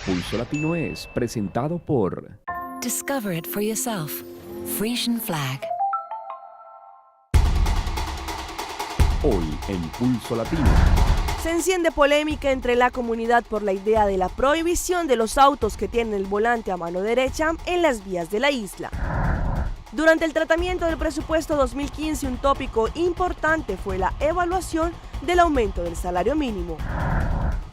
Pulso Latino es presentado por Discover it for yourself. Frisian Flag. Hoy en Pulso Latino. Se enciende polémica entre la comunidad por la idea de la prohibición de los autos que tienen el volante a mano derecha en las vías de la isla. Durante el tratamiento del presupuesto 2015, un tópico importante fue la evaluación del aumento del salario mínimo.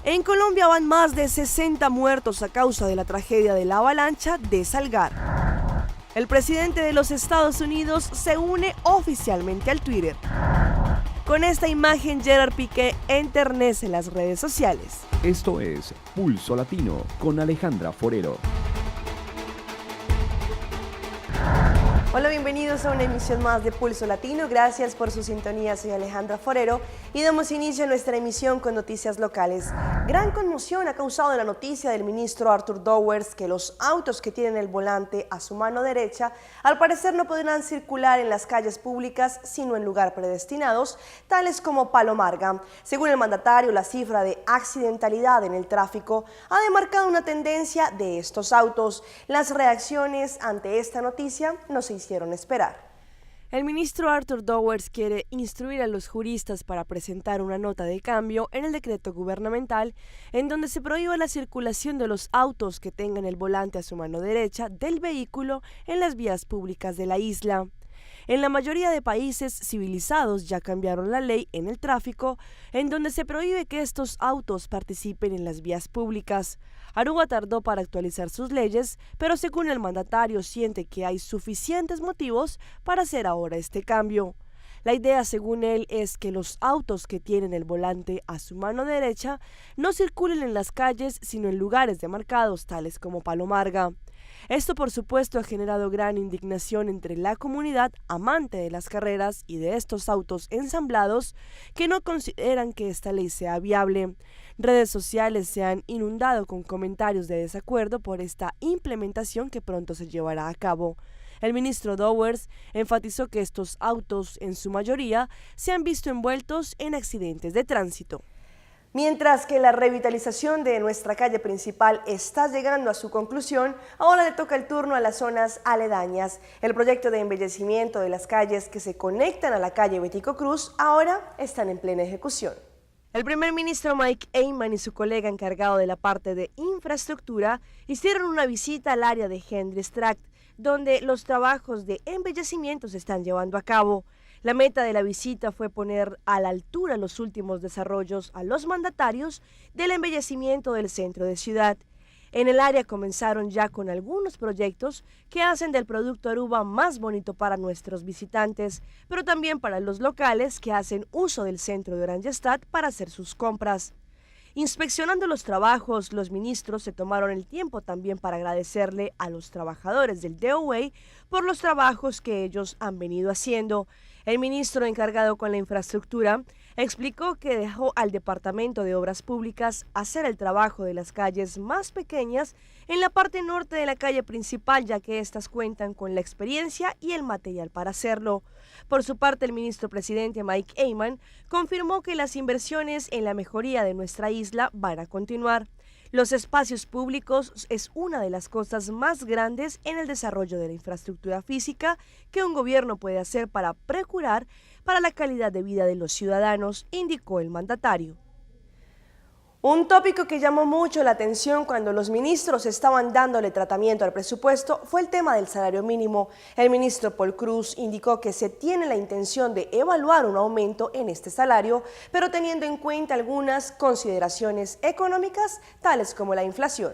En Colombia van más de 60 muertos a causa de la tragedia de la avalancha de Salgar. El presidente de los Estados Unidos se une oficialmente al Twitter. Con esta imagen, Gerard Piqué enternece las redes sociales. Esto es Pulso Latino con Alejandra Forero. Hola, bienvenidos a una emisión más de Pulso Latino. Gracias por su sintonía, soy Alejandra Forero y damos inicio a nuestra emisión con noticias locales. Gran conmoción ha causado la noticia del ministro Arthur Dowers que los autos que tienen el volante a su mano derecha al parecer no podrán circular en las calles públicas sino en lugares predestinados, tales como Palomarga. Según el mandatario, la cifra de accidentalidad en el tráfico ha demarcado una tendencia de estos autos. Las reacciones ante esta noticia no se hicieron esperar. El ministro Arthur Dowers quiere instruir a los juristas para presentar una nota de cambio en el decreto gubernamental en donde se prohíba la circulación de los autos que tengan el volante a su mano derecha del vehículo en las vías públicas de la isla. En la mayoría de países civilizados ya cambiaron la ley en el tráfico, en donde se prohíbe que estos autos participen en las vías públicas. Aruba tardó para actualizar sus leyes, pero según el mandatario siente que hay suficientes motivos para hacer ahora este cambio. La idea, según él, es que los autos que tienen el volante a su mano derecha no circulen en las calles, sino en lugares demarcados, tales como Palomarga. Esto, por supuesto, ha generado gran indignación entre la comunidad amante de las carreras y de estos autos ensamblados que no consideran que esta ley sea viable. Redes sociales se han inundado con comentarios de desacuerdo por esta implementación que pronto se llevará a cabo. El ministro Dowers enfatizó que estos autos, en su mayoría, se han visto envueltos en accidentes de tránsito. Mientras que la revitalización de nuestra calle principal está llegando a su conclusión, ahora le toca el turno a las zonas aledañas. El proyecto de embellecimiento de las calles que se conectan a la calle Betico Cruz ahora están en plena ejecución. El primer ministro Mike Eyman y su colega encargado de la parte de infraestructura hicieron una visita al área de Hendrikstraat, donde los trabajos de embellecimiento se están llevando a cabo. La meta de la visita fue poner a la altura los últimos desarrollos a los mandatarios del embellecimiento del centro de ciudad. En el área comenzaron ya con algunos proyectos que hacen del producto Aruba más bonito para nuestros visitantes, pero también para los locales que hacen uso del centro de Oranjestad para hacer sus compras. Inspeccionando los trabajos, los ministros se tomaron el tiempo también para agradecerle a los trabajadores del DOA por los trabajos que ellos han venido haciendo. El ministro encargado con la infraestructura explicó que dejó al Departamento de Obras Públicas hacer el trabajo de las calles más pequeñas en la parte norte de la calle principal, ya que éstas cuentan con la experiencia y el material para hacerlo. Por su parte, el ministro presidente Mike Eyman confirmó que las inversiones en la mejoría de nuestra isla van a continuar. Los espacios públicos es una de las cosas más grandes en el desarrollo de la infraestructura física que un gobierno puede hacer para procurar para la calidad de vida de los ciudadanos, indicó el mandatario. Un tópico que llamó mucho la atención cuando los ministros estaban dándole tratamiento al presupuesto fue el tema del salario mínimo. El ministro Paul Cruz indicó que se tiene la intención de evaluar un aumento en este salario, pero teniendo en cuenta algunas consideraciones económicas, tales como la inflación.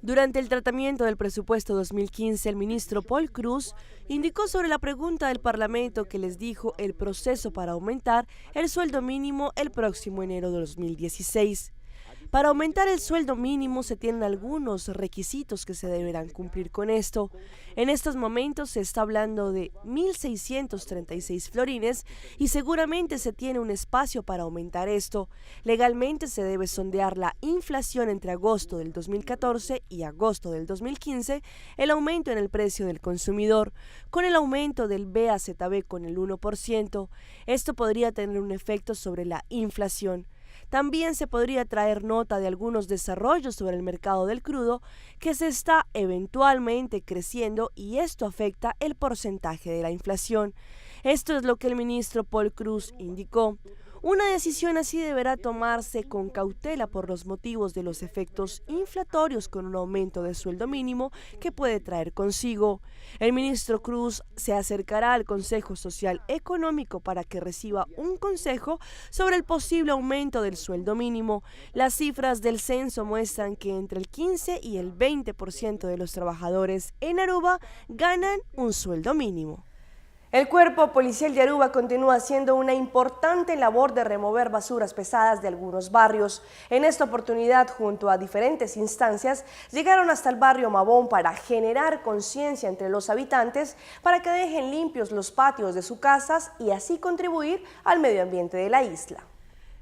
Durante el tratamiento del presupuesto 2015, el ministro Paul Cruz indicó sobre la pregunta del Parlamento que les dijo el proceso para aumentar el sueldo mínimo el próximo enero de 2016. Para aumentar el sueldo mínimo se tienen algunos requisitos que se deberán cumplir con esto. En estos momentos se está hablando de 1.636 florines y seguramente se tiene un espacio para aumentar esto. Legalmente se debe sondear la inflación entre agosto del 2014 y agosto del 2015, el aumento en el precio del consumidor, con el aumento del BAZB con el 1%. Esto podría tener un efecto sobre la inflación. También se podría traer nota de algunos desarrollos sobre el mercado del crudo que se está eventualmente creciendo y esto afecta el porcentaje de la inflación. Esto es lo que el ministro Paul Cruz indicó. Una decisión así deberá tomarse con cautela por los motivos de los efectos inflatorios con un aumento del sueldo mínimo que puede traer consigo. El ministro Cruz se acercará al Consejo Social Económico para que reciba un consejo sobre el posible aumento del sueldo mínimo. Las cifras del censo muestran que entre el 15 y el 20% de los trabajadores en Aruba ganan un sueldo mínimo. El Cuerpo Policial de Aruba continúa haciendo una importante labor de remover basuras pesadas de algunos barrios. En esta oportunidad, junto a diferentes instancias, llegaron hasta el barrio Mabón para generar conciencia entre los habitantes para que dejen limpios los patios de sus casas y así contribuir al medio ambiente de la isla.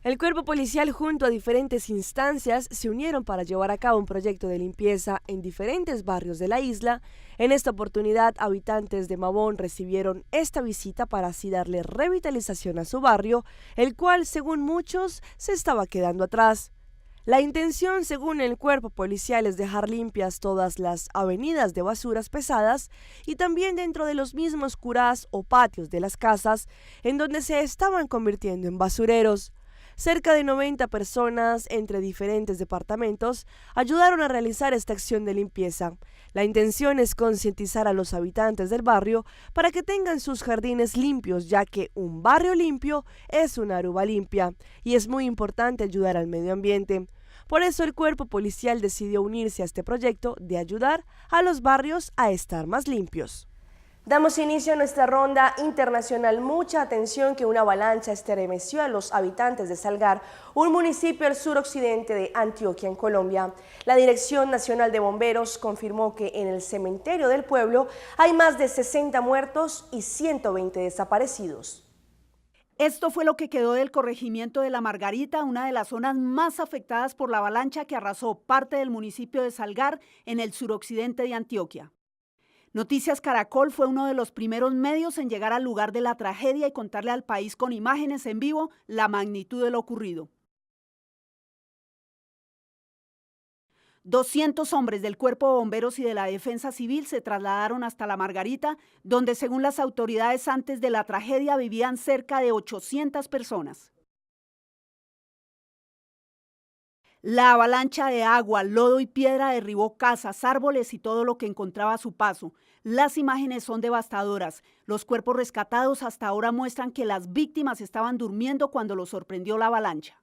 El cuerpo policial junto a diferentes instancias se unieron para llevar a cabo un proyecto de limpieza en diferentes barrios de la isla. En esta oportunidad, habitantes de Mabón recibieron esta visita para así darle revitalización a su barrio, el cual, según muchos, se estaba quedando atrás. La intención, según el cuerpo policial, es dejar limpias todas las avenidas de basuras pesadas y también dentro de los mismos curás o patios de las casas, en donde se estaban convirtiendo en basureros. Cerca de 90 personas entre diferentes departamentos ayudaron a realizar esta acción de limpieza. La intención es concientizar a los habitantes del barrio para que tengan sus jardines limpios, ya que un barrio limpio es una Aruba limpia y es muy importante ayudar al medio ambiente. Por eso el cuerpo policial decidió unirse a este proyecto de ayudar a los barrios a estar más limpios. Damos inicio a nuestra ronda internacional. Mucha atención que una avalancha estremeció a los habitantes de Salgar, un municipio al suroccidente de Antioquia, en Colombia. La Dirección Nacional de Bomberos confirmó que en el cementerio del pueblo hay más de 60 muertos y 120 desaparecidos. Esto fue lo que quedó del corregimiento de La Margarita, una de las zonas más afectadas por la avalancha que arrasó parte del municipio de Salgar en el suroccidente de Antioquia. Noticias Caracol fue uno de los primeros medios en llegar al lugar de la tragedia y contarle al país con imágenes en vivo la magnitud de lo ocurrido. 200 hombres del Cuerpo de Bomberos y de la Defensa Civil se trasladaron hasta La Margarita, donde según las autoridades antes de la tragedia vivían cerca de 800 personas. La avalancha de agua, lodo y piedra derribó casas, árboles y todo lo que encontraba a su paso. Las imágenes son devastadoras. Los cuerpos rescatados hasta ahora muestran que las víctimas estaban durmiendo cuando los sorprendió la avalancha.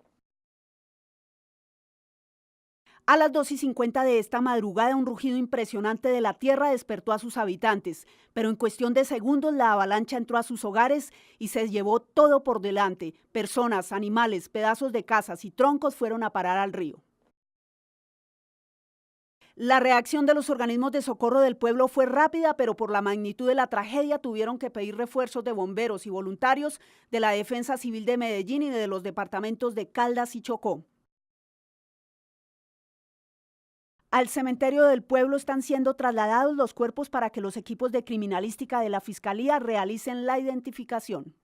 A las 2:50 de esta madrugada, un rugido impresionante de la tierra despertó a sus habitantes, pero en cuestión de segundos la avalancha entró a sus hogares y se llevó todo por delante. Personas, animales, pedazos de casas y troncos fueron a parar al río. La reacción de los organismos de socorro del pueblo fue rápida, pero por la magnitud de la tragedia tuvieron que pedir refuerzos de bomberos y voluntarios de la Defensa Civil de Medellín y de los departamentos de Caldas y Chocó. Al cementerio del pueblo están siendo trasladados los cuerpos para que los equipos de criminalística de la Fiscalía realicen la identificación.